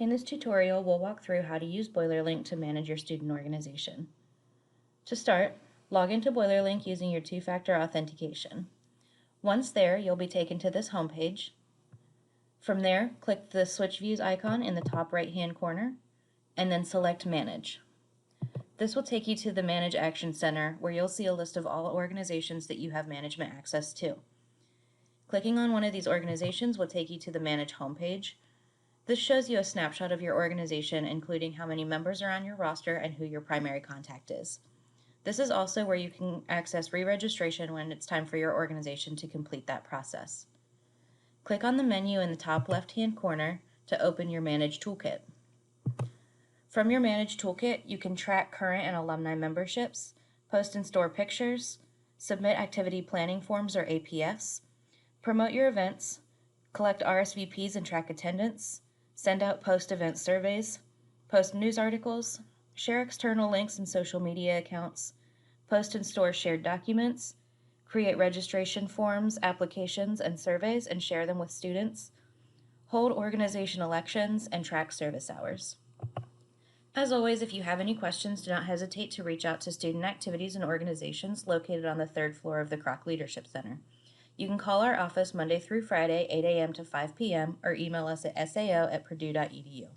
In this tutorial, we'll walk through how to use BoilerLink to manage your student organization. To start, log into BoilerLink using your two-factor authentication. Once there, you'll be taken to this homepage. From there, click the Switch Views icon in the top right-hand corner, and then select Manage. This will take you to the Manage Action Center, where you'll see a list of all organizations that you have management access to. Clicking on one of these organizations will take you to the Manage homepage. This shows you a snapshot of your organization, including how many members are on your roster and who your primary contact is. This is also where you can access re-registration when it's time for your organization to complete that process. Click on the menu in the top left-hand corner to open your Manage Toolkit. From your Manage Toolkit, you can track current and alumni memberships, post and store pictures, submit activity planning forms or APFs, promote your events, collect RSVPs and track attendance, send out post-event surveys, post news articles, share external links and social media accounts, post and store shared documents, create registration forms, applications, and surveys and share them with students, hold organization elections, and track service hours. As always, if you have any questions, do not hesitate to reach out to student activities and organizations located on the third floor of the Kroc Leadership Center. You can call our office Monday through Friday, 8 a.m. to 5 p.m., or email us at sao@purdue.edu.